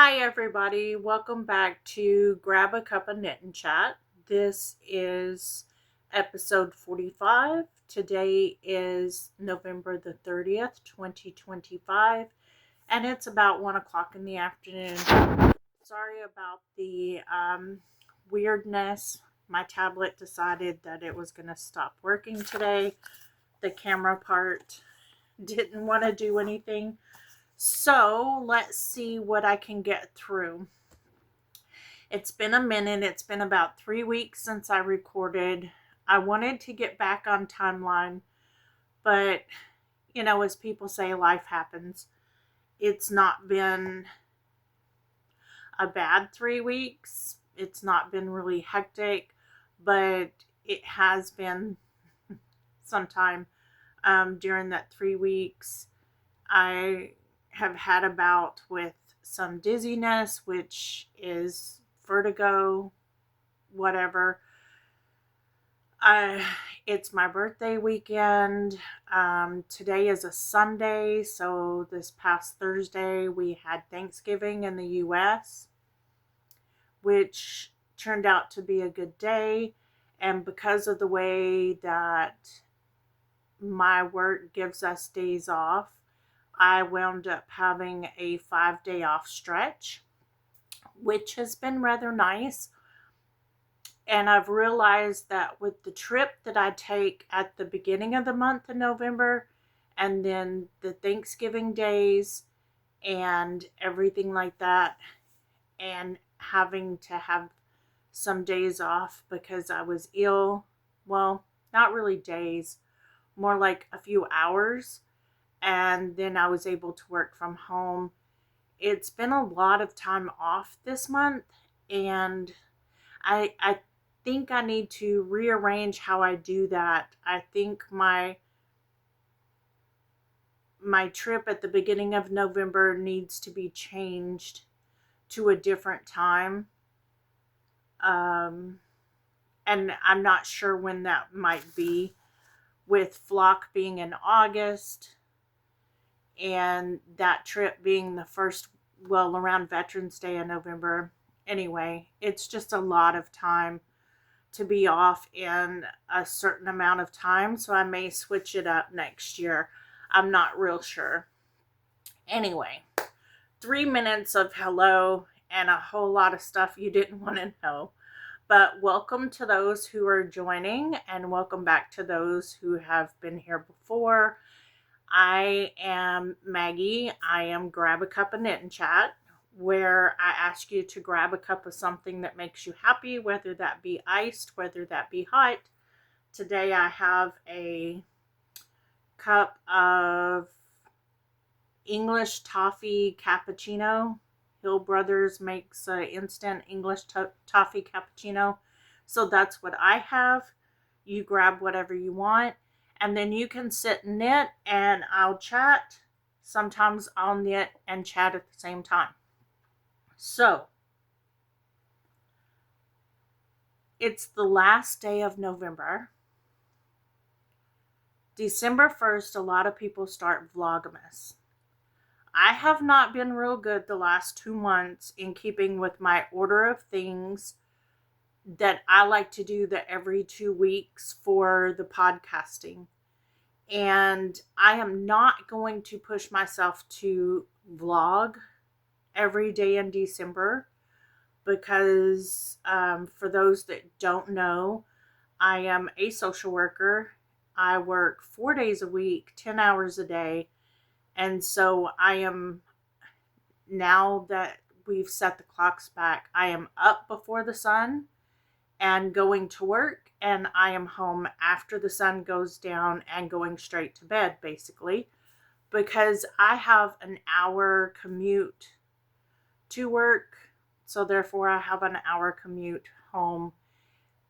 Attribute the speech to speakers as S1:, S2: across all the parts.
S1: Hi, everybody. Welcome back to Grab a Cup of Knit and Chat. This is episode 45. Today is November the 30th, 2025, and it's about 1 o'clock in the afternoon. Sorry about the weirdness. My tablet decided that it was going to stop working today. The camera part didn't want to do anything. So let's see what I can get through. It's been a minute. It's been about 3 weeks since I recorded. I wanted to get back on timeline, but as people say, life happens. It's not been a bad 3 weeks. It's not been really hectic, but it has been some time during that 3 weeks. I have had a bout with some dizziness, which is vertigo, whatever. It's my birthday weekend. Today is a Sunday, so this past Thursday we had Thanksgiving in the U.S., which turned out to be a good day. And because of the way that my work gives us days off, I wound up having a 5-day off stretch, which has been rather nice. And I've realized that with the trip that I take at the beginning of the month of November, and then the Thanksgiving days and everything like that, and having to have some days off because I was ill, well, not really days, more like a few hours, and then I was able to work from home. It's been a lot of time off this month, and I think I need to rearrange how I do that. I think my trip at the beginning of November needs to be changed to a different time. And I'm not sure when that might be, with Flock being in August and that trip being the first, well, around Veterans Day in November. Anyway, it's just a lot of time to be off in a certain amount of time, so I may switch it up next year. I'm not real sure. Anyway, 3 minutes of hello and a whole lot of stuff you didn't want to know. But welcome to those who are joining, and welcome back to those who have been here before. I am Maggie. I am Grab a Cup of Knit and Chat, where I ask you to grab a cup of something that makes you happy, whether that be iced, whether that be hot. Today I have a cup of English toffee cappuccino. Hill Brothers makes instant English toffee cappuccino. So that's what I have. You grab whatever you want, and then you can sit and knit, and I'll chat. Sometimes I'll knit and chat at the same time. So, it's the last day of November. December 1st, a lot of people start Vlogmas. I have not been real good the last 2 months in keeping with my order of things that I like to do every 2 weeks for the podcasting. And I am not going to push myself to vlog every day in December because for those that don't know, I am a social worker. I work 4 days a week, 10 hours a day. And so I am, now that we've set the clocks back, I am up before the sun and going to work, and I am home after the sun goes down and going straight to bed, basically, because I have an hour commute to work. So therefore I have an hour commute home,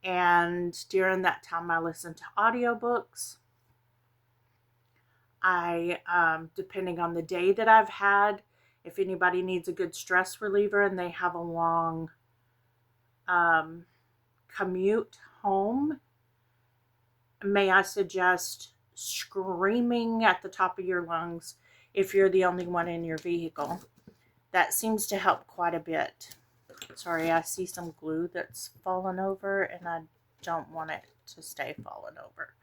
S1: and during that time I listen to audiobooks. Depending on the day that I've had, if anybody needs a good stress reliever and they have a long commute home, may I suggest screaming at the top of your lungs if you're the only one in your vehicle. That seems to help quite a bit. Sorry, I see some glue that's fallen over and I don't want it to stay fallen over.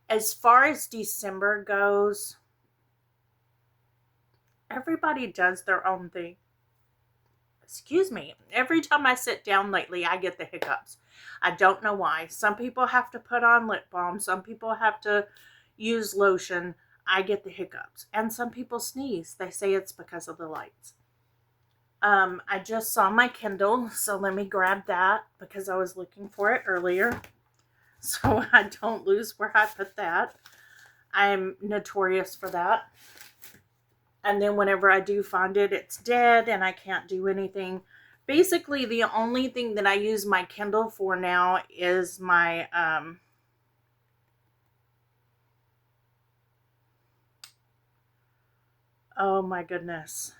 S1: As far as December goes, everybody does their own thing. Excuse me. Every time I sit down lately, I get the hiccups. I don't know why. Some people have to put on lip balm. Some people have to use lotion. I get the hiccups. And some people sneeze. They say it's because of the lights. I just saw my Kindle, so let me grab that because I was looking for it earlier. So I don't lose where I put that. I'm notorious for that. And then whenever I do find it, it's dead and I can't do anything. Basically, the only thing that I use my Kindle for now is my oh my goodness.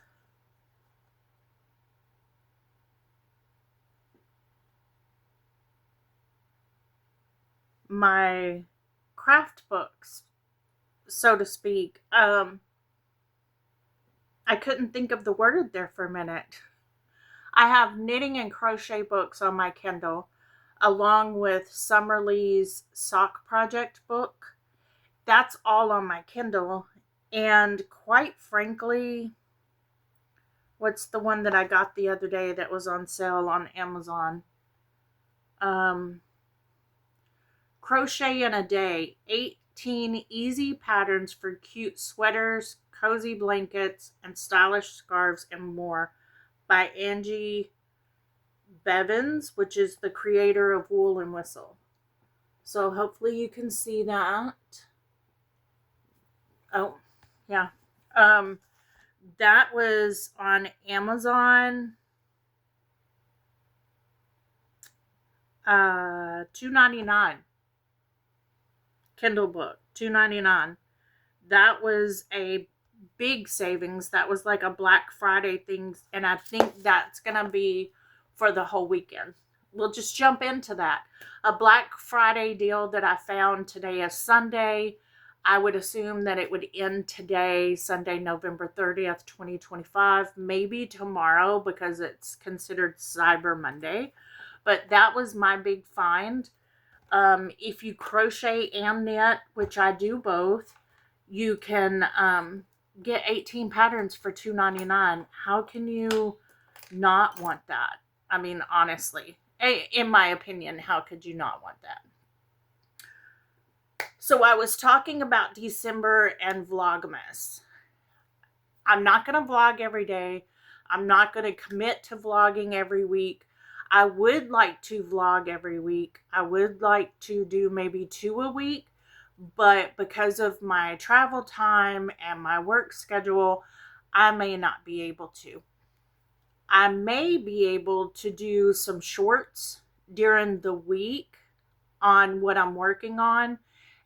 S1: My craft books, so to speak. I couldn't think of the word there for a minute. I have knitting and crochet books on my Kindle, along with Summerlee's sock project book. That's all on my Kindle. And quite frankly, what's the one that I got the other day that was on sale on Amazon? Crochet in a Day, 18 easy patterns for cute sweaters, cozy blankets, and stylish scarves and more, by Angie Bevins, which is the creator of Wool and Whistle. So hopefully you can see that. Oh, yeah. That was on Amazon. $2.99. Kindle book, $2.99. That was a big savings. That was like a Black Friday thing, and I think that's gonna be for the whole weekend. We'll just jump into that. A Black Friday deal that I found today is Sunday. I would assume that it would end today, Sunday, November 30th, 2025, maybe tomorrow because it's considered Cyber Monday. But that was my big find. If you crochet and knit, which I do both, you can get 18 patterns for $2.99. How can you not want that? I mean, honestly, in my opinion, how could you not want that? So I was talking about December and Vlogmas. I'm not going to vlog every day. I'm not going to commit to vlogging every week. I would like to vlog every week. I would like to do maybe 2 a week, but because of my travel time and my work schedule, I may not be able to. I may be able to do some shorts during the week on what I'm working on,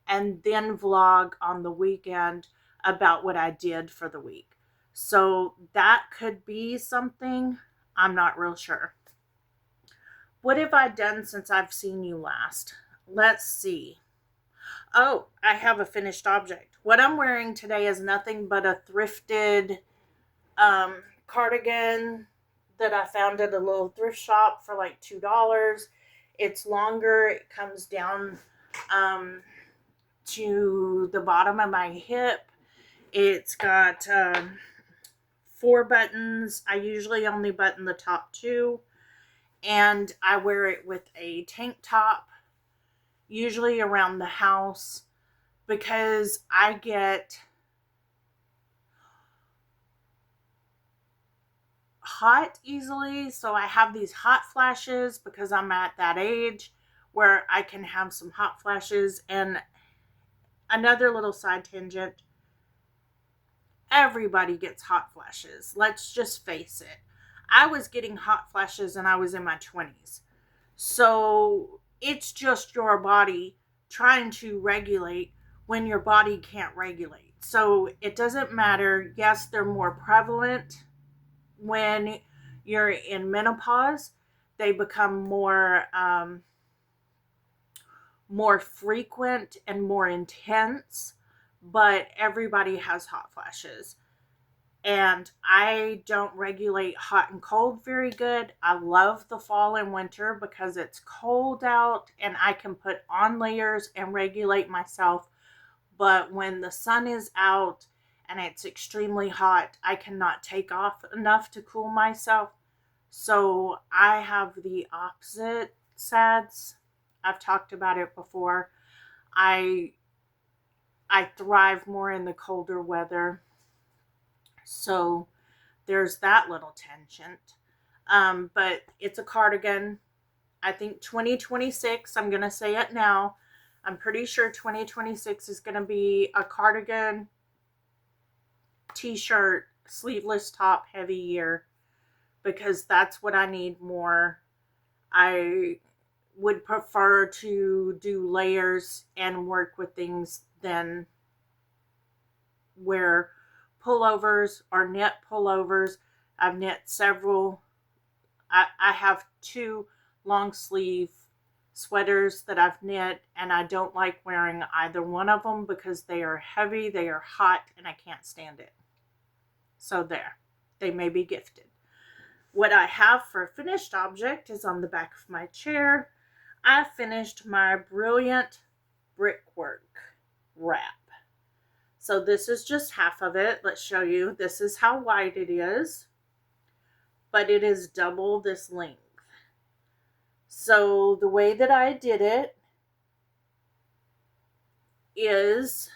S1: and then vlog on the weekend about what I did for the week. So that could be something. I'm not real sure. What have I done since I've seen you last? Let's see. Oh, I have a finished object. What I'm wearing today is nothing but a thrifted cardigan that I found at a little thrift shop for like $2. It's longer. It comes down to the bottom of my hip. It's got 4 buttons. I usually only button the top 2. And I wear it with a tank top, usually around the house, because I get hot easily. So I have these hot flashes because I'm at that age where I can have some hot flashes. And another little side tangent, everybody gets hot flashes. Let's just face it. I was getting hot flashes and I was in my 20s. So it's just your body trying to regulate when your body can't regulate. So it doesn't matter. Yes, they're more prevalent when you're in menopause. They become more frequent and more intense. but everybody has hot flashes. And I don't regulate hot and cold very good. I love the fall and winter because it's cold out and I can put on layers and regulate myself. But when the sun is out and it's extremely hot, I cannot take off enough to cool myself. So I have the opposite SADS. I've talked about it before. I thrive more in the colder weather. So there's that little tangent. But it's a cardigan. I think 2026, I'm going to say it now. I'm pretty sure 2026 is going to be a cardigan, t-shirt, sleeveless top heavy year because that's what I need more. I would prefer to do layers and work with things than wear pullovers or knit pullovers. I've knit several. I have 2 long sleeve sweaters that I've knit, and I don't like wearing either one of them because they are heavy, they are hot, and I can't stand it. So there, they may be gifted. What I have for a finished object is on the back of my chair. I finished my Brilliant Brickwork wrap. So this is just half of it. Let's show you. This is how wide it is, but it is double this length. So the way that I did it is,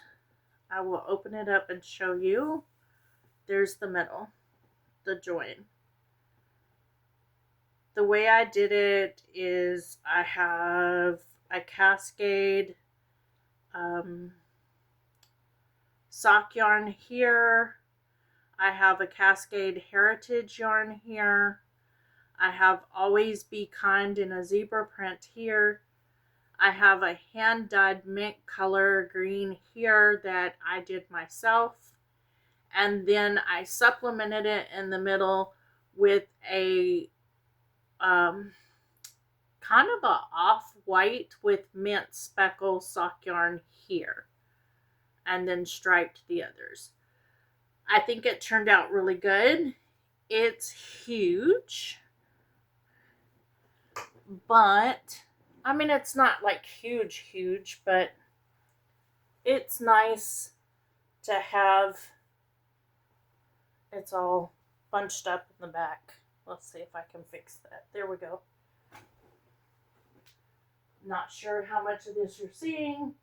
S1: I will open it up and show you. There's the middle, the join. The way I did it is I have a Cascade sock yarn here. I have a Cascade Heritage yarn here. I have Always Be Kind in a zebra print here. I have a hand-dyed mint color green here that I did myself. And then I supplemented it in the middle with a kind of a off-white with mint speckle sock yarn here. And then striped the others. I think it turned out really good. It's huge. But, I mean, it's not like huge, but it's nice to have. It's all bunched up in the back. Let's see if I can fix that. There we go. Not sure how much of this you're seeing,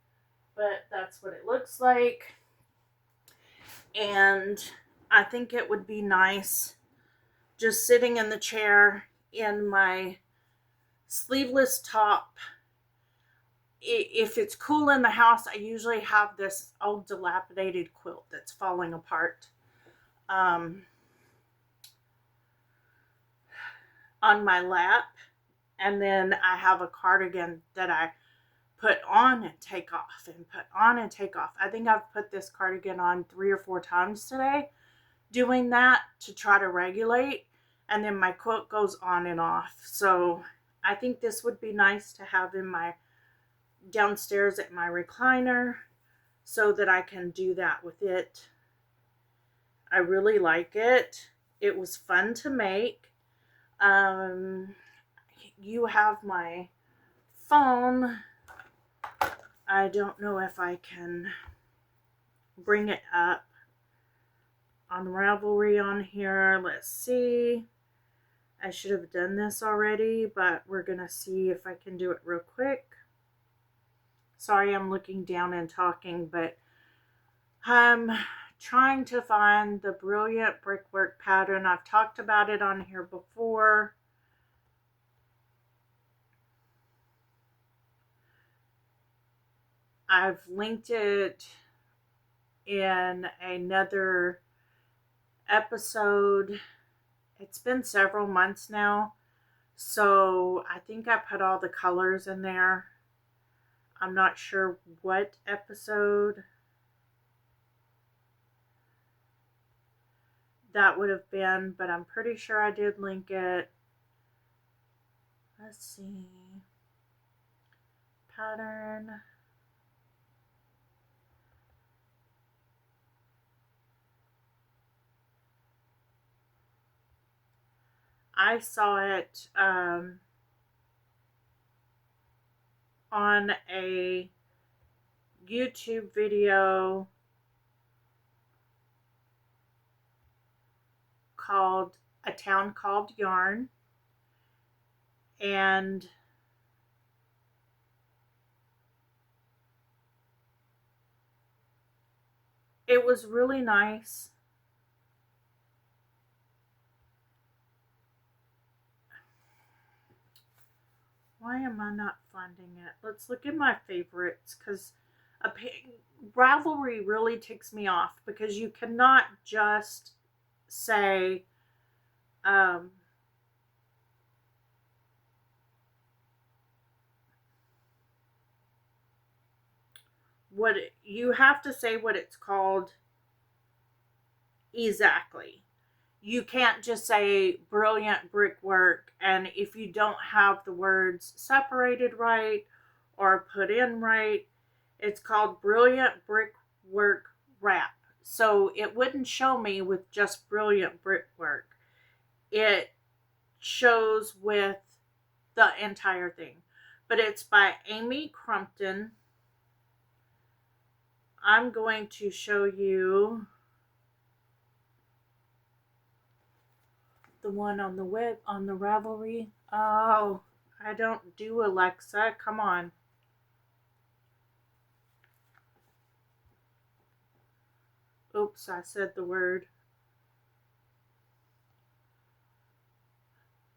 S1: but that's what it looks like. And I think it would be nice just sitting in the chair in my sleeveless top. If it's cool in the house, I usually have this old dilapidated quilt that's falling apart on my lap, and then I have a cardigan that I put on and take off and put on and take off. I think I've put this cardigan on 3 or 4 times today doing that to try to regulate, and then my quilt goes on and off. So I think this would be nice to have in my downstairs at my recliner so that I can do that with it. I really like it. It was fun to make. You have my phone. I don't know if I can bring it up on Ravelry on here. Let's see. I should have done this already, but we're going to see if I can do it real quick. Sorry, I'm looking down and talking, but I'm trying to find the Brilliant Brickwork pattern. I've talked about it on here before. I've linked it in another episode. It's been several months now, so I think I put all the colors in there. I'm not sure what episode that would have been, but I'm pretty sure I did link it. Let's see. Pattern. I saw it on a YouTube video called A Town Called Yarn. And it was really nice. Why am I not finding it? Let's look at my favorites, because Ravelry really ticks me off, because you cannot just say you have to say what it's called exactly. You can't just say brilliant brickwork, and if you don't have the words separated right or put in right, it's called brilliant brickwork wrap. So it wouldn't show me with just brilliant brickwork. It shows with the entire thing. But it's by Amy Crumpton. I'm going to show you the one on the web, on the Ravelry. Oh, I don't do Alexa. Come on. Oops, I said the word.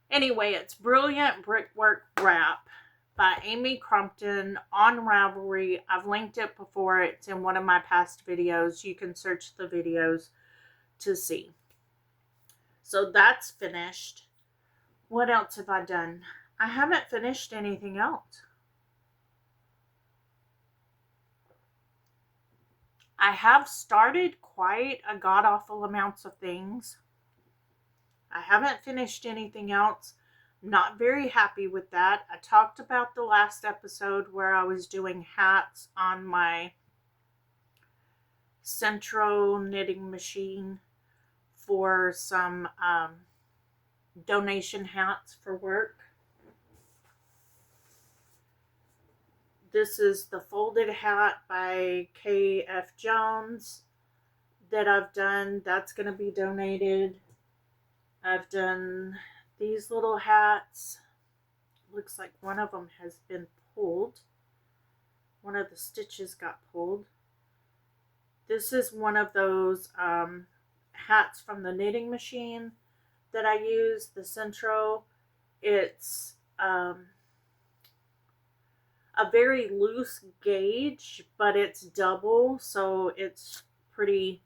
S1: Anyway, it's Brilliant Brickwork Wrap by Amy Crumpton on Ravelry. I've linked it before. It's in one of my past videos. You can search the videos to see. So that's finished. What else have I done? I haven't finished anything else. I have started quite a god-awful amounts of things. I haven't finished anything else. Not very happy with that. I talked about the last episode where I was doing hats on my Centro knitting machine for some donation hats for work. This is the folded hat by K.F. Jones that I've done. That's going to be donated. I've done these little hats. Looks like one of them has been pulled. One of the stitches got pulled. This is one of those hats from the knitting machine that I use, the Centro. It's a very loose gauge, but it's double, so it's pretty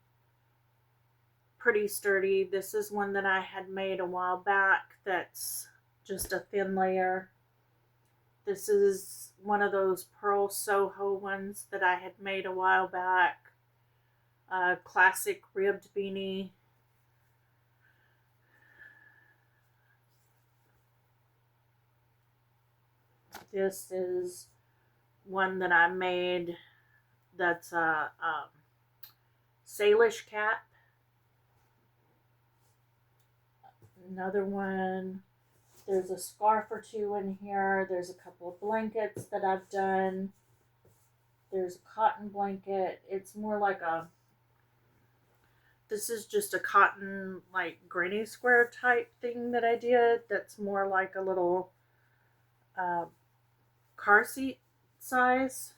S1: sturdy. This is one that I had made a while back that's just a thin layer. This is one of those Pearl Soho ones that I had made a while back. A classic ribbed beanie. This is one that I made that's a Salish cap. Another one. There's a scarf or two in here. There's a couple of blankets that I've done. There's a cotton blanket. It's more like this is just a cotton, like, granny square type thing that I did. That's more like a little car seat size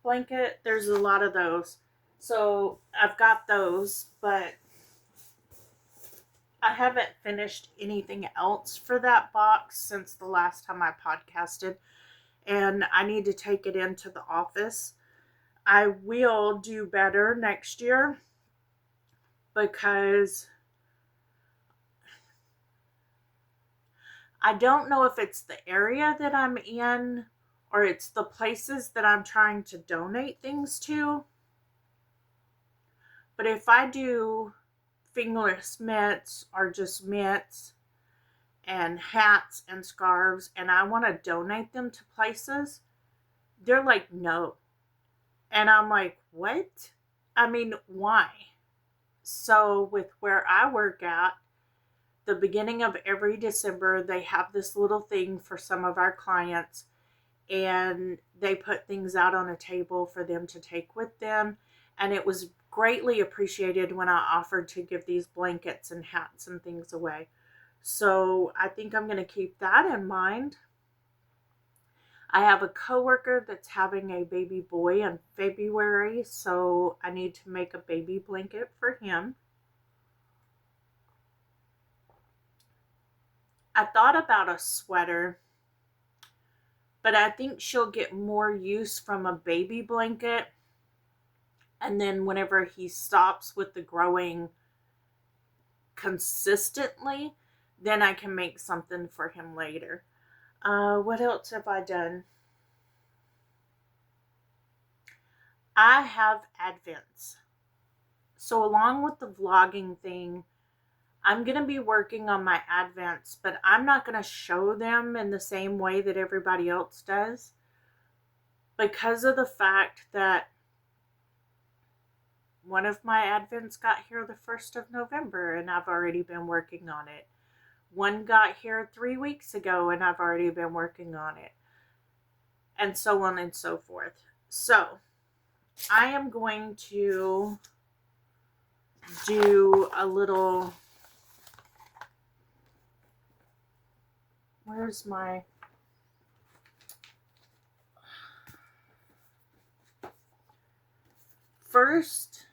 S1: blanket. There's a lot of those. So I've got those, but I haven't finished anything else for that box since the last time I podcasted, and I need to take it into the office. I will do better next year because I don't know if it's the area that I'm in or it's the places that I'm trying to donate things to. But if I do fingerless mitts or just mitts and hats and scarves and I want to donate them to places, they're like, no. And I'm like, what? I mean, why? So with where I work at, the beginning of every December, they have this little thing for some of our clients, and they put things out on a table for them to take with them. And it was greatly appreciated when I offered to give these blankets and hats and things away. So I think I'm going to keep that in mind. I have a coworker that's having a baby boy in February, so I need to make a baby blanket for him. I thought about a sweater, but I think she'll get more use from a baby blanket. And then whenever he stops with the growing consistently, then I can make something for him later. What else have I done? I have Advents. So along with the vlogging thing, I'm going to be working on my Advents, but I'm not going to show them in the same way that everybody else does, because of the fact that one of my Advents got here the 1st of November and I've already been working on it. One got here 3 weeks ago and I've already been working on it. And so on and so forth. So I am going to do a little, where's my, first,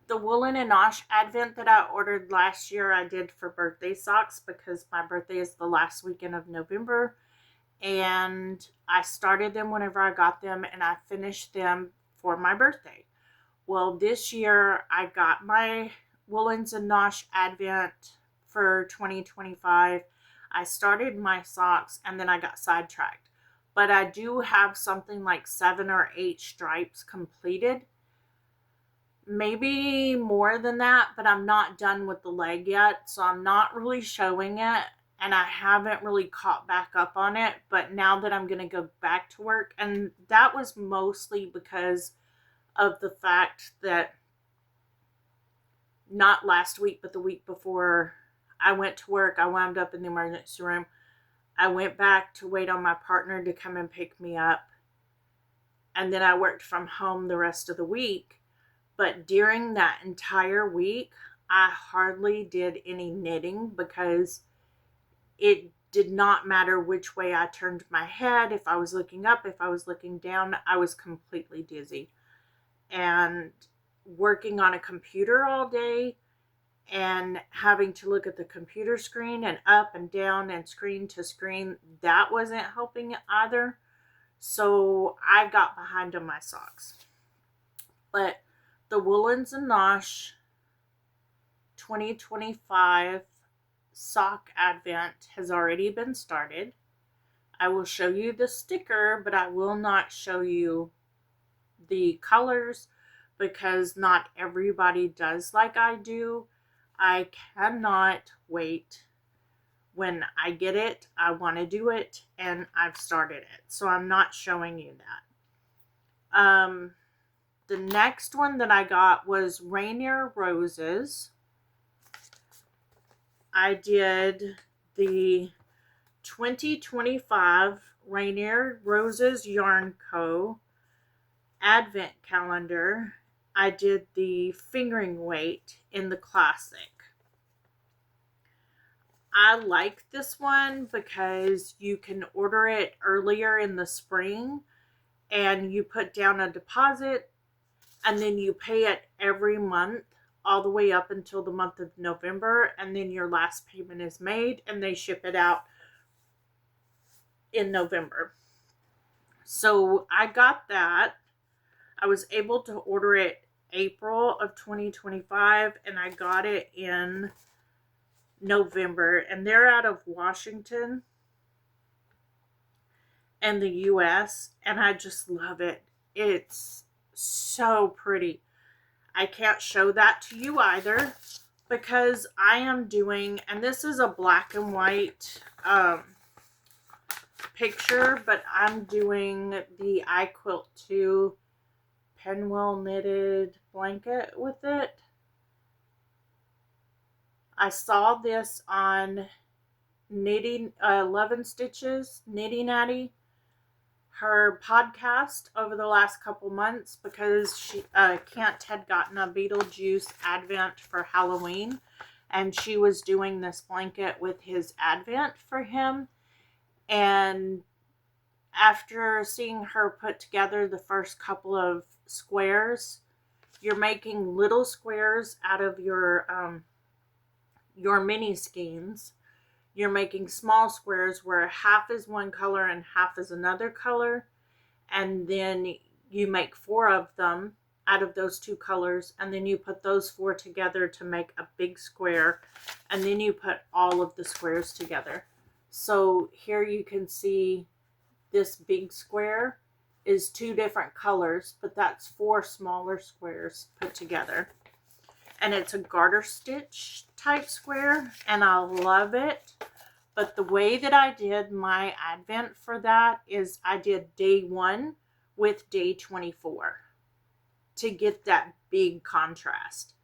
S1: the Woolen and Osh Advent that I ordered last year, I did for birthday socks because my birthday is the last weekend of November. And I started them whenever I got them and I finished them for my birthday. Well, this year I got my Woolens and Nosh Advent for 2025. I started my socks and then I got sidetracked. But I do have something like 7 or 8 stripes completed. Maybe more than that, but I'm not done with the leg yet, so I'm not really showing it, and I haven't really caught back up on it. But now that I'm going to go back to work, and that was mostly because of the fact that not last week, but the week before I went to work, I wound up in the emergency room. I went back to wait on my partner to come and pick me up, and then I worked from home the rest of the week. But during that entire week, I hardly did any knitting because it did not matter which way I turned my head. If I was looking up, if I was looking down, I was completely dizzy. And working on a computer all day and having to look at the computer screen and up and down and screen to screen, that wasn't helping either. So I got behind on my socks. But the Woolens and Nosh 2025 sock advent has already been started. I will show you the sticker, but I will not show you the colors because not everybody does like I do. I cannot wait. When I get it, I want to do it, and I've started it. So I'm not showing you that. The next one that I got was Rainier Roses. I did the 2025 Rainier Roses Yarn Co. Advent Calendar. I did the fingering weight in the classic. I like this one because you can order it earlier in the spring and you put down a deposit and then you pay it every month all the way up until the month of November, and then your last payment is made and they ship it out in November. So I got that. I was able to order it April of 2025 and I got it in November, and they're out of Washington and the US, and I just love it. It's so pretty. I can't show that to you either because I am doing, and this is a black and white picture, but I'm doing the iQuilt 2 Penwell knitted blanket with it. I saw this on Knitting 11 Stitches, Knitty Natty, her podcast over the last couple months, because Kent had gotten a Beetlejuice Advent for Halloween, and she was doing this blanket with his Advent for him. And after seeing her put together the first couple of squares, you're making little squares out of your mini skeins. You're making small squares where half is one color and half is another color. And then you make 4 of them out of those 2 colors. And then you put those 4 together to make a big square. And then you put all of the squares together. So here you can see this big square is 2 different colors, but that's 4 smaller squares put together. And it's a garter stitch type square, and I love it. But the way that I did my Advent for that is I did day 1 with day 24 to get that big contrast,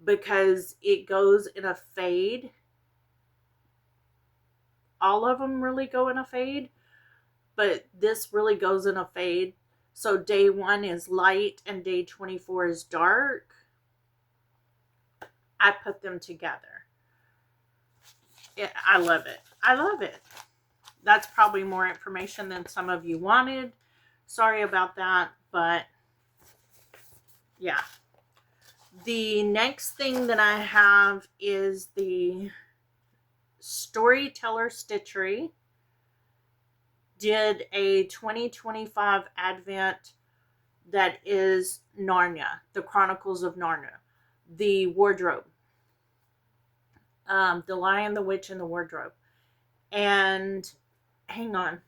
S1: because it goes in a fade. All of them really go in a fade, but this really goes in a fade. So day 1 is light and day 24 is dark. I put them together. I love it. I love it. That's probably more information than some of you wanted. Sorry about that, but yeah. The next thing that I have is the Storyteller Stitchery did a 2025 Advent that is Narnia, the Chronicles of Narnia, the wardrobe, the Lion, the Witch, and the Wardrobe. And hang on.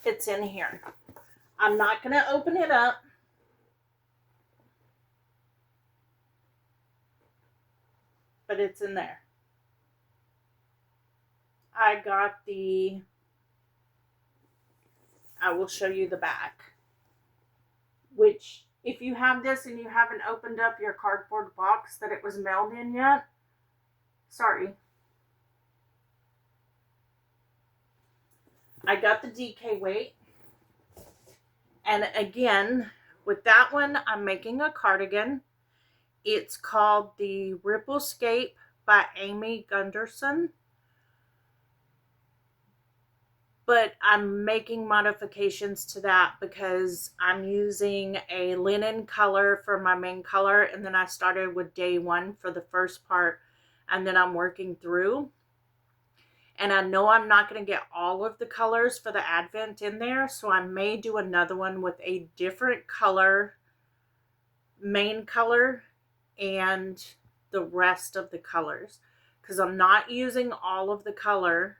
S1: It's in here. I'm not going to open it up. But it's in there. I will show you the back. Which, if you have this and you haven't opened up your cardboard box that it was mailed in yet, sorry. I got the DK weight. And again, with that one, I'm making a cardigan. It's called the Ripplescape by Amy Gunderson. But I'm making modifications to that because I'm using a linen color for my main color. And then I started with day 1 for the first part. And then I'm working through. And I know I'm not going to get all of the colors for the Advent in there. So I may do another one with a different color, main color, and the rest of the colors. Because I'm not using all of the color.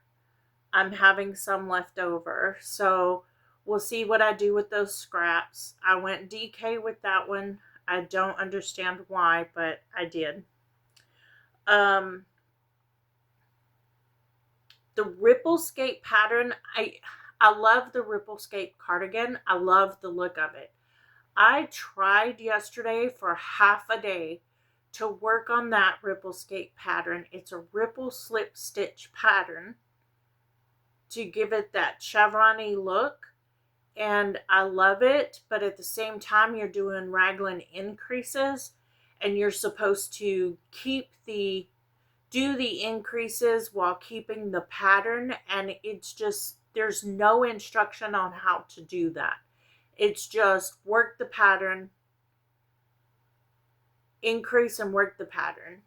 S1: I'm having some left over. So we'll see what I do with those scraps. I went DK with that one. I don't understand why, but I did. The Ripplescape pattern, I love the Ripplescape cardigan. I love the look of it. I tried yesterday for half a day to work on that Ripplescape pattern. It's a ripple slip stitch pattern to give it that chevron-y look. And I love it, but at the same time, you're doing raglan increases, and you're supposed to do the increases while keeping the pattern, and it's just, there's no instruction on how to do that. It's just work the pattern, increase and work the pattern,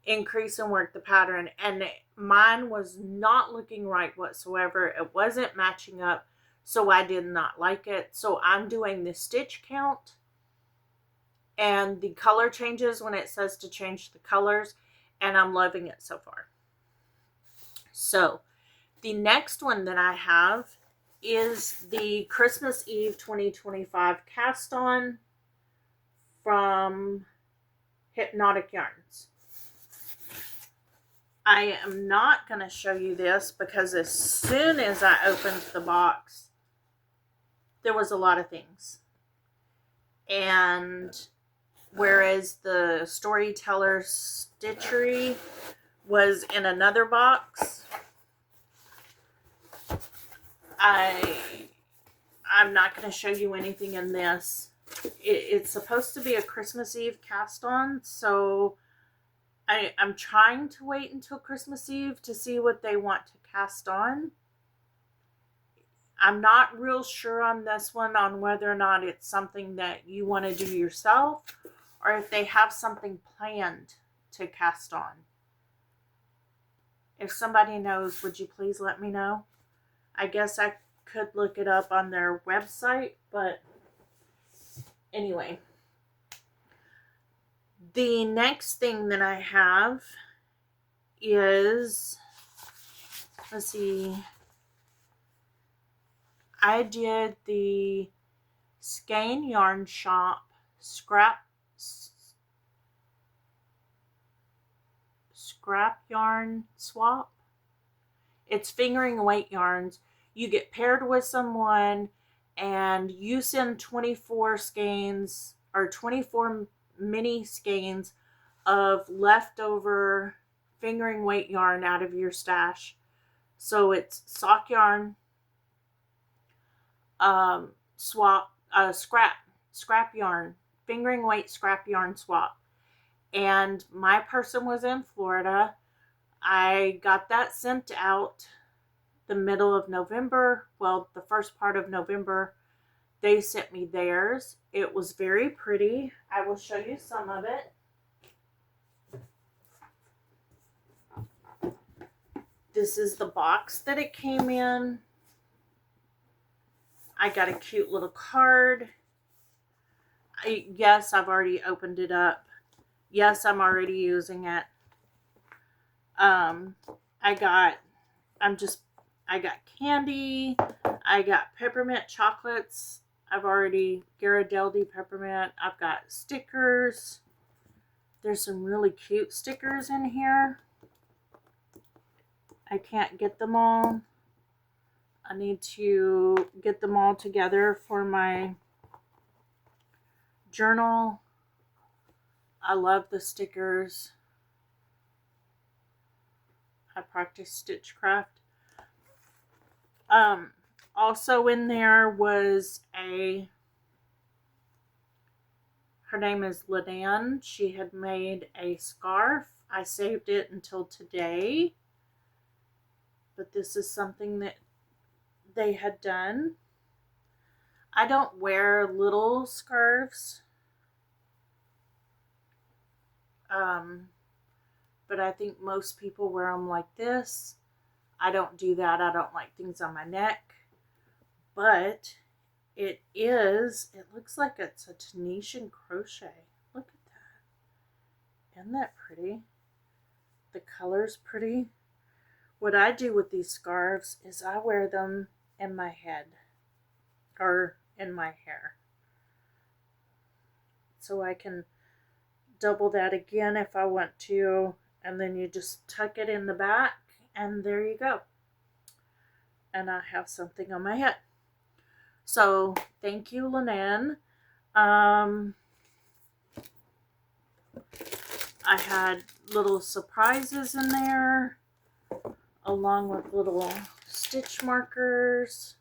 S1: increase and work the pattern, and mine was not looking right whatsoever. It wasn't matching up, so I did not like it. So I'm doing the stitch count and the color changes when it says to change the colors, and I'm loving it so far. So the next one that I have is the Christmas Eve 2025 cast on from Hypnotic Yarns. I am not going to show you this because as soon as I opened the box, there was a lot of things. And whereas the Storyteller Stitchery was in another box, I'm not going to show you anything in this. It's supposed to be a Christmas Eve cast on, so I'm trying to wait until Christmas Eve to see what they want to cast on. I'm not real sure on this one on whether or not it's something that you want to do yourself or if they have something planned to cast on. If somebody knows, would you please let me know? I guess I could look it up on their website, but anyway. The next thing that I have is, let's see, I did the Skein Yarn Shop scrap yarn swap. It's fingering weight yarns. You get paired with someone and you send 24 skeins or 24 mini skeins of leftover fingering weight yarn out of your stash. So it's sock yarn, scrap yarn, fingering weight scrap yarn swap. And my person was in Florida. I got that sent out the middle of November. Well, the first part of November, they sent me theirs. It was very pretty. I will show you some of it. This is the box that it came in. I got a cute little card. Yes, I've already opened it up. Yes, I'm already using it. I got candy. I got peppermint chocolates. I've already Ghirardelli peppermint. I've got stickers. There's some really cute stickers in here. I can't get them all. I need to get them all together for my journal. I love the stickers. I practice Stitchcraft. Also in there was her name is Linan. She had made a scarf. I saved it until today. But this is something that they had done. I don't wear little scarves. But I think most people wear them like this. I don't do that. I don't like things on my neck. But it looks like it's a Tunisian crochet. Look at that. Isn't that pretty? The color's pretty. What I do with these scarves is I wear them in my head or in my hair. So I can double that again if I want to, and then you just tuck it in the back and there you go. And I have something on my head. So thank you, Linan. I had little surprises in there along with little stitch markers.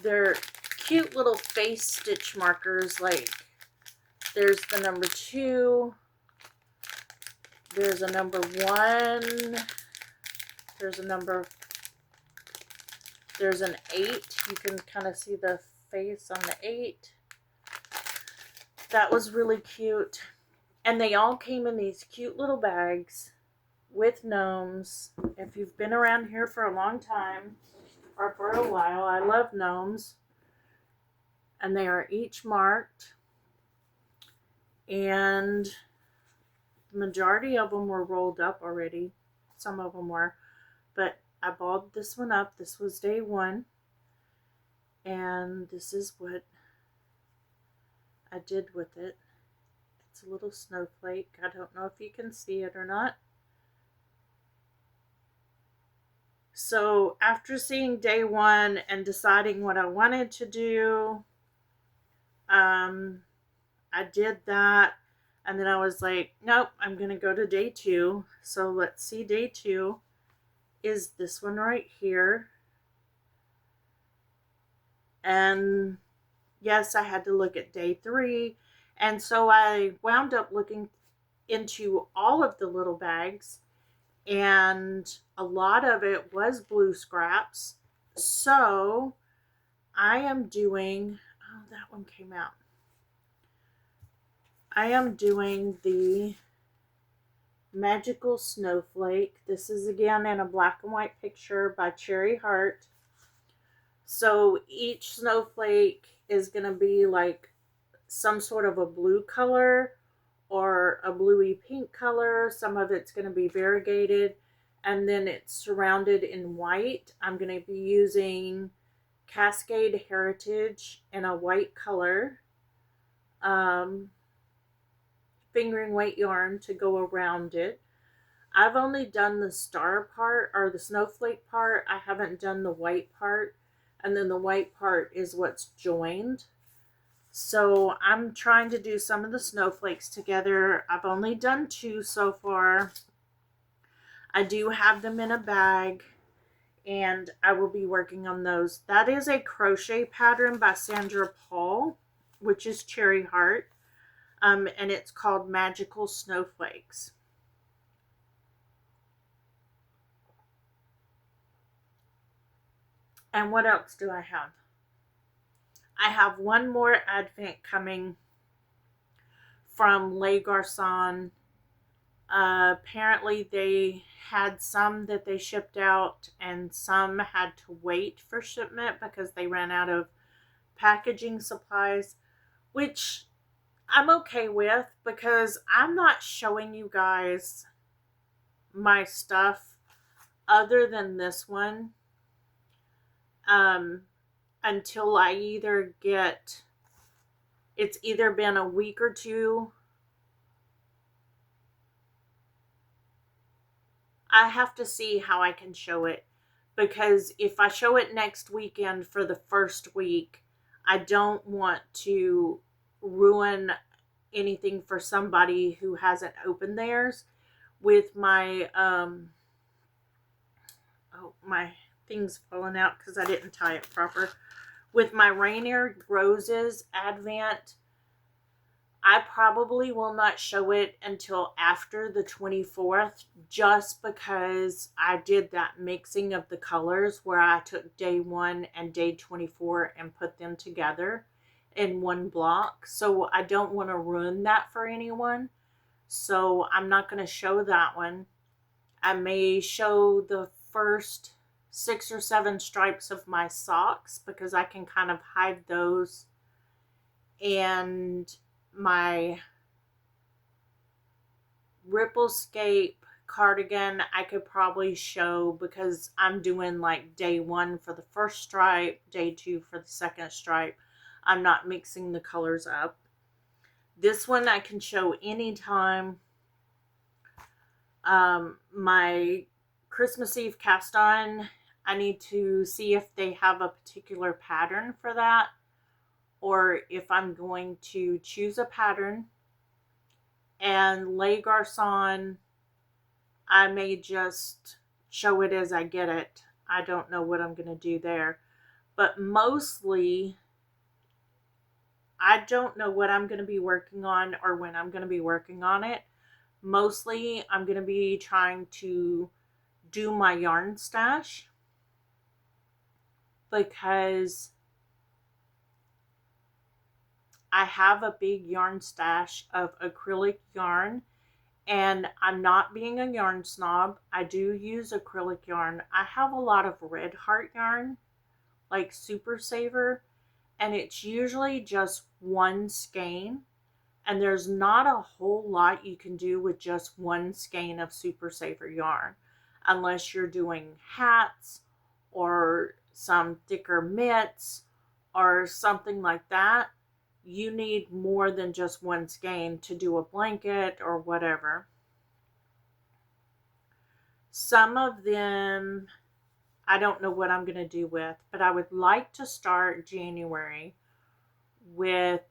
S1: They're cute little face stitch markers. Like there's the number 2. There's a number 1. There's an 8. You can kind of see the face on the 8. That was really cute. And they all came in these cute little bags with gnomes. If you've been around here for a long time or for a while, I love gnomes. And they are each marked. And the majority of them were rolled up already. Some of them were. But I balled this one up. This was day 1. And this is what I did with it. It's a little snowflake. I don't know if you can see it or not. So after seeing day one and deciding what I wanted to do, um, I did that. And then I was like, nope, I'm going to go to day two. So let's see, day two is this one right here. And yes, I had to look at day three. And so I wound up looking into all of the little bags, and a lot of it was blue scraps. So I am doing, oh, that one came out. I am doing the Magical Snowflake. This is again in a black and white picture by Cherry Heart. So each snowflake is going to be like some sort of a blue color or a bluey pink color. Some of it's going to be variegated, and then it's surrounded in white. I'm going to be using Cascade Heritage in a white color, fingering weight yarn to go around it. I've only done the star part or the snowflake part. I haven't done the white part, and then the white part is what's joined. So I'm trying to do some of the snowflakes together. I've only done 2 so far. I do have them in a bag, and I will be working on those. That is a crochet pattern by Sandra Paul, which is Cherry Heart, and it's called Magical Snowflakes. And what else do I have? I have one more advent coming from Les Garçons. Apparently they had some that they shipped out, and some had to wait for shipment because they ran out of packaging supplies, which I'm okay with because I'm not showing you guys my stuff other than this one until I either get, it's either been a week or two. I have to see how I can show it, because if I show it next weekend for the first week, I don't want to ruin anything for somebody who hasn't opened theirs. With my my thing's falling out because I didn't tie it proper. With my Rainier Roses Advent, I probably will not show it until after the 24th, just because I did that mixing of the colors where I took day 1 and day 24 and put them together in one block. So I don't want to ruin that for anyone. So I'm not going to show that one. I may show the first 6 or 7 stripes of my socks because I can kind of hide those, and my Ripplescape cardigan I could probably show because I'm doing like day 1 for the first stripe, day 2 for the second stripe. I'm not mixing the colors up. This one I can show anytime. My Christmas Eve cast on, I need to see if they have a particular pattern for that, or if I'm going to choose a pattern. And Les Garçons, I may just show it as I get it. I don't know what I'm going to do there. But mostly, I don't know what I'm going to be working on or when I'm going to be working on it. Mostly, I'm going to be trying to do my yarn stash, because I have a big yarn stash of acrylic yarn, and I'm not being a yarn snob. I do use acrylic yarn. I have a lot of Red Heart yarn, like Super Saver, and it's usually just one skein, and there's not a whole lot you can do with just one skein of Super Saver yarn, unless you're doing hats or some thicker mitts or something like that. You need more than just one skein to do a blanket or whatever. Some of them I don't know what I'm going to do with, but I would like to start January with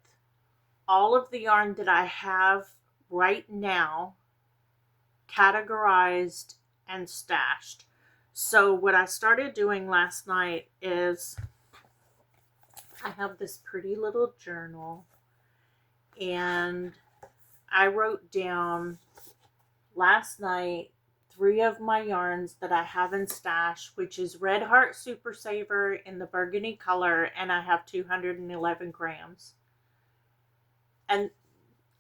S1: all of the yarn that I have right now categorized and stashed. So what I started doing last night is I have this pretty little journal, and I wrote down last night 3 of my yarns that I have in stash, which is Red Heart Super Saver in the burgundy color, and I have 211 grams. And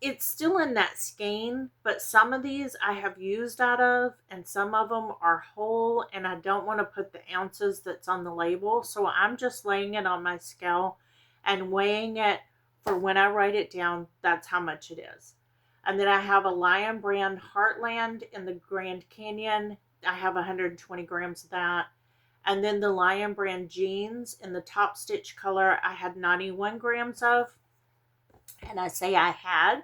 S1: it's still in that skein, but some of these I have used out of, and some of them are whole, and I don't want to put the ounces that's on the label, so I'm just laying it on my scale and weighing it for when I write it down. That's how much it is. And then I have a Lion Brand Heartland in the Grand Canyon. I have 120 grams of that. And then the Lion Brand Jeans in the top stitch color, I had 91 grams of. And I say I had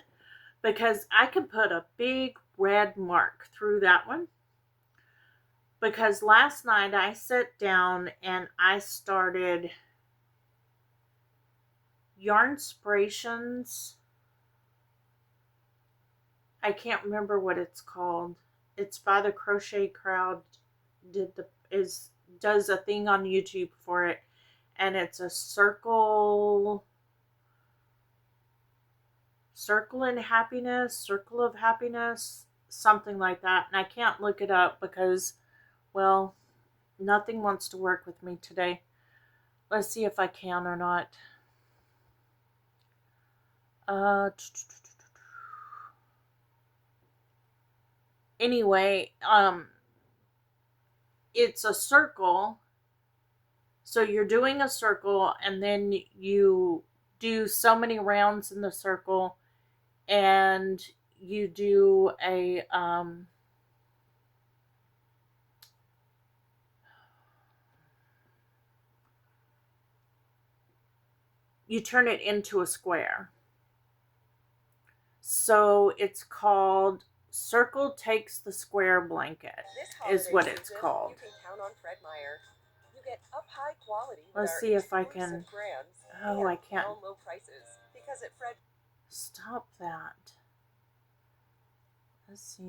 S1: because I can put a big red mark through that one. Because last night I sat down and I started Yarnspirations. I can't remember what it's called. It's by the Crochet Crowd. Does a thing on YouTube for it, and it's a circle of happiness, something like that. And I can't look it up because, well, nothing wants to work with me today. Let's see if I can or not. Anyway, it's a circle. So you're doing a circle, and then you do so many rounds in the circle, and you do a you turn it into a square. So it's called Circle Takes the Square Blanket, is what it's called. You can count on Fred Meyer. You get up high quality. Let's see if I can. Oh, I can't. Low prices because at Fred. Stop that. Let's see.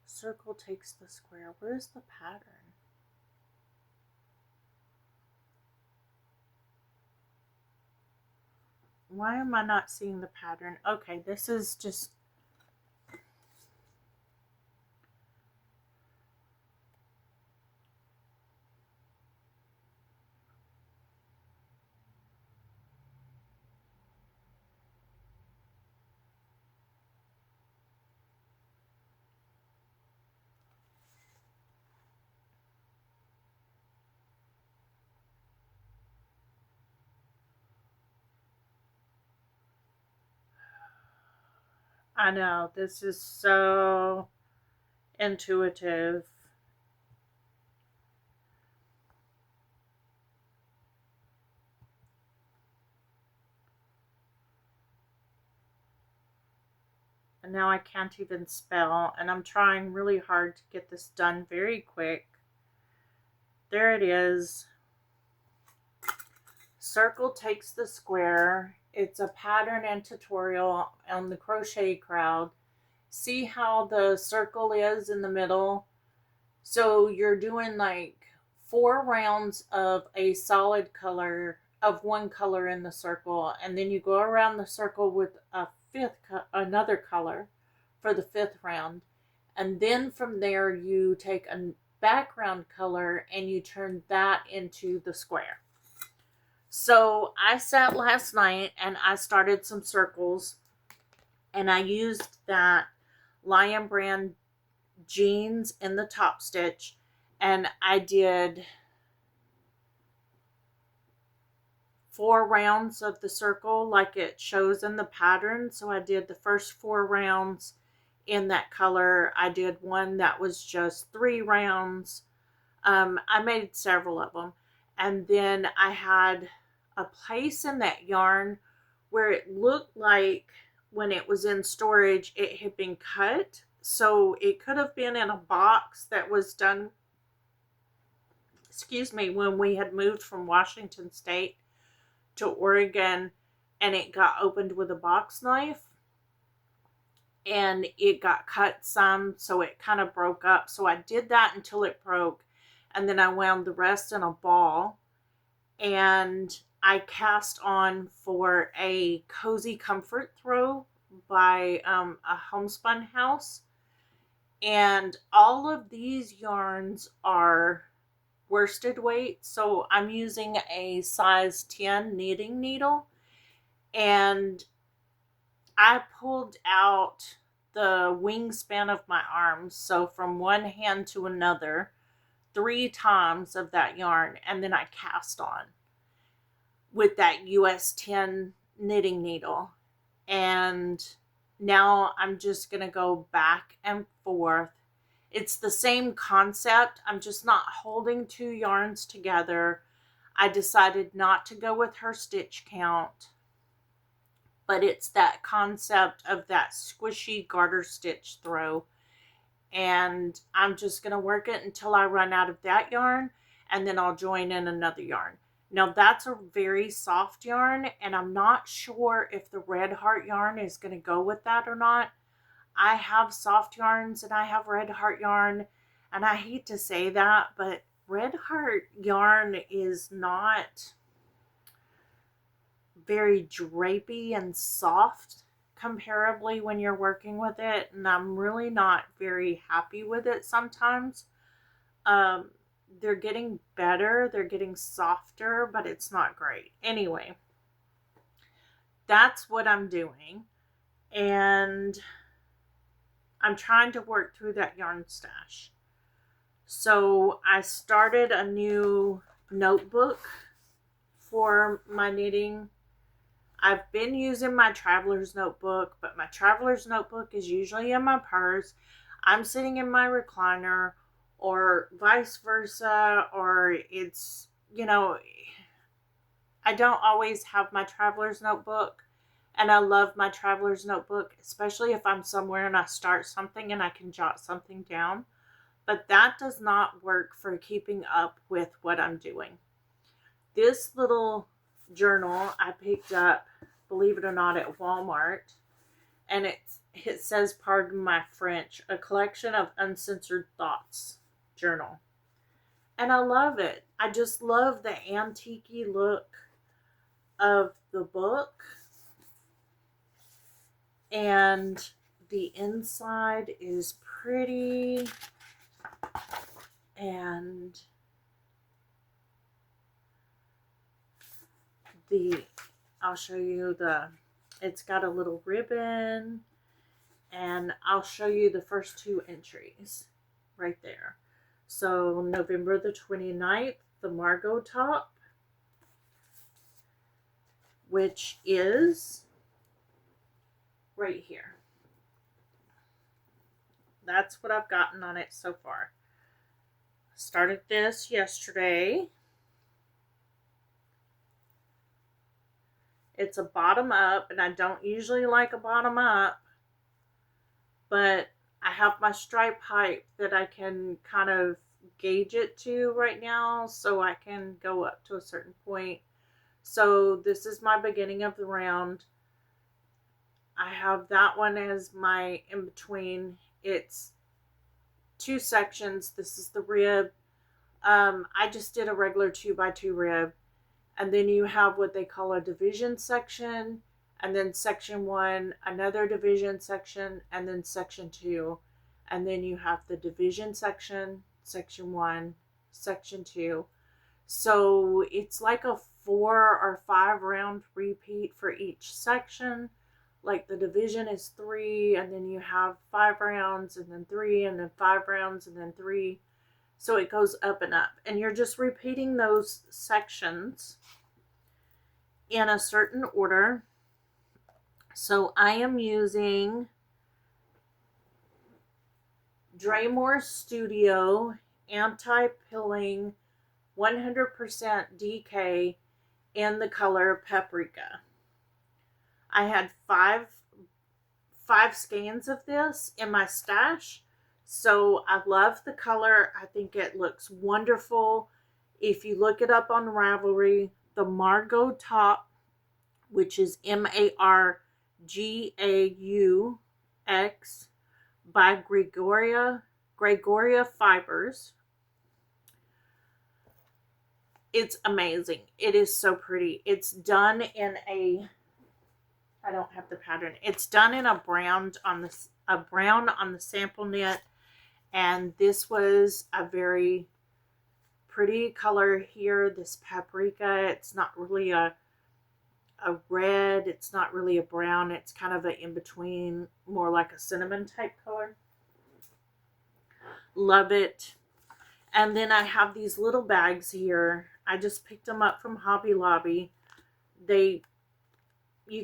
S1: Circle Takes the Square. Where's the pattern? Why am I not seeing the pattern? Okay, this is just... I know, this is so intuitive. And now I can't even spell, and I'm trying really hard to get this done very quick. There it is. Circle Takes the Square. It's a pattern and tutorial on the Crochet Crowd. See how the circle is in the middle? So you're doing like 4 rounds of a solid color, of one color in the circle, and then you go around the circle with another color for the 5th round. And then from there you take a background color and you turn that into the square. So I sat last night and I started some circles, and I used that Lion Brand Jeans in the top stitch, and I did 4 rounds of the circle like it shows in the pattern. So I did the first 4 rounds in that color. I did one that was just 3 rounds. I made several of them, and then I had a place in that yarn where it looked like when it was in storage it had been cut. So it could have been in a box that was done, when we had moved from Washington State to Oregon, and it got opened with a box knife and it got cut some, so it kind of broke up. So I did that until it broke, and then I wound the rest in a ball, and I cast on for a Cozy Comfort Throw by a homespun house. And all of these yarns are worsted weight, so I'm using a size 10 knitting needle, and I pulled out the wingspan of my arms, so from one hand to another, 3 times of that yarn, and then I cast on with that US 10 knitting needle. And now I'm just going to go back and forth. It's the same concept. I'm just not holding 2 yarns together. I decided not to go with her stitch count, but it's that concept of that squishy garter stitch throw. And I'm just going to work it until I run out of that yarn, and then I'll join in another yarn. Now that's a very soft yarn, and I'm not sure if the red heart yarn is going to go with that or not. I have soft yarns and I have red heart yarn, and I hate to say that, but red heart yarn is not very drapey and soft comparably when you're working with it, and I'm really not very happy with it sometimes. They're getting better, they're getting softer, but it's not great. Anyway, that's what I'm doing, and I'm trying to work through that yarn stash. So I started a new notebook for my knitting. I've been using my traveler's notebook, but my traveler's notebook is usually in my purse. I'm sitting in my recliner, or vice versa, or it's, I don't always have my traveler's notebook, and I love my traveler's notebook, especially if I'm somewhere and I start something and I can jot something down. But that does not work for keeping up with what I'm doing. This little journal I picked up, believe it or not, at Walmart, and it says, pardon my French, a collection of uncensored thoughts journal. And I love it. I just love the antique-y look of the book, and the inside is pretty, and I'll show you it's got a little ribbon, and I'll show you the first 2 entries right there. So November the 29th, the Margot top, which is right here. That's what I've gotten on it so far. Started this yesterday. It's a bottom up, and I don't usually like a bottom up, but I have my stripe height that I can kind of gauge it to right now, so I can go up to a certain point. So this is my beginning of the round. I have that one as my in between. It's 2 sections. This is the rib. I just did a regular 2x2 rib. And then you have what they call a division section, and then section 1, another division section, and then section 2. And then you have the division section, section 1, section 2. So it's like a 4 or 5 round repeat for each section. Like the division is 3, and then you have 5 rounds, and then 3, and then 5 rounds, and then 3. So it goes up and up, and you're just repeating those sections in a certain order. So I am using Dremore Studio Anti-Pilling 100% DK in the color Paprika. I had 5 skeins of this in my stash. So I love the color. I think it looks wonderful. If you look it up on Ravelry, the Margot top, which is Margaux by Gregoria Fibers. It's amazing. It is so pretty. It's done in a, I don't have the pattern. It's done in a brown on the sample knit, and this was a very pretty color here. This paprika. It's not really a red. It's not really a brown. It's kind of an in between, more like a cinnamon type color. Love it. And then I have these little bags here. I just picked them up from Hobby Lobby. You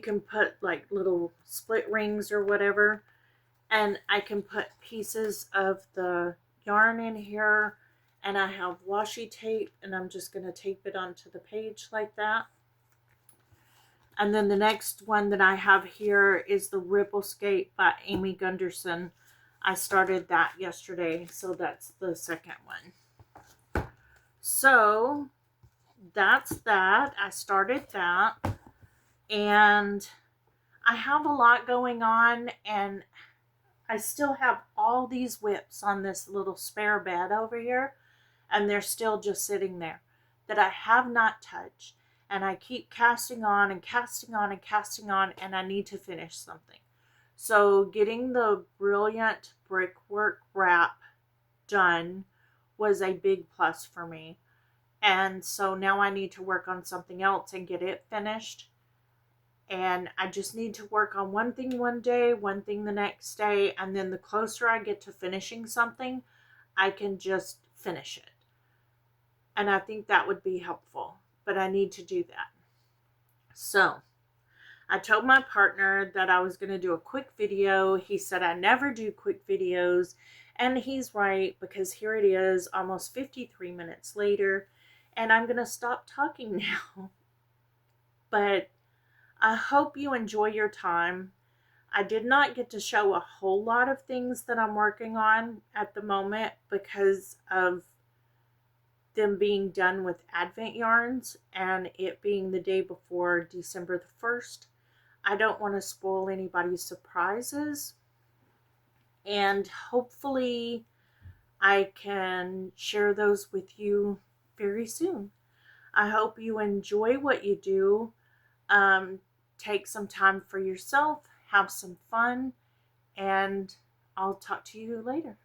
S1: can put like little split rings or whatever, and I can put pieces of the yarn in here, and I have washi tape, and I'm just going to tape it onto the page like that. And then the next one that I have here is the Ripple Skate by Amy Gunderson. I started that yesterday, so that's the second one. So that's that. I started that, and I have a lot going on, and I still have all these whips on this little spare bed over here, and they're still just sitting there that I have not touched. And I keep casting on and casting on and casting on, and I need to finish something. So getting the Brilliant Brickwork wrap done was a big plus for me. And so now I need to work on something else and get it finished. And I just need to work on one thing one day, one thing the next day, and then the closer I get to finishing something, I can just finish it. And I think that would be helpful, but I need to do that. So I told my partner that I was going to do a quick video. He said I never do quick videos, and he's right, because here it is almost 53 minutes later, and I'm going to stop talking now. But I hope you enjoy your time. I did not get to show a whole lot of things that I'm working on at the moment because of them being done with Advent yarns and it being the day before December the 1st. I don't want to spoil anybody's surprises, and hopefully I can share those with you very soon. I hope you enjoy what you do. Take some time for yourself, have some fun, and I'll talk to you later.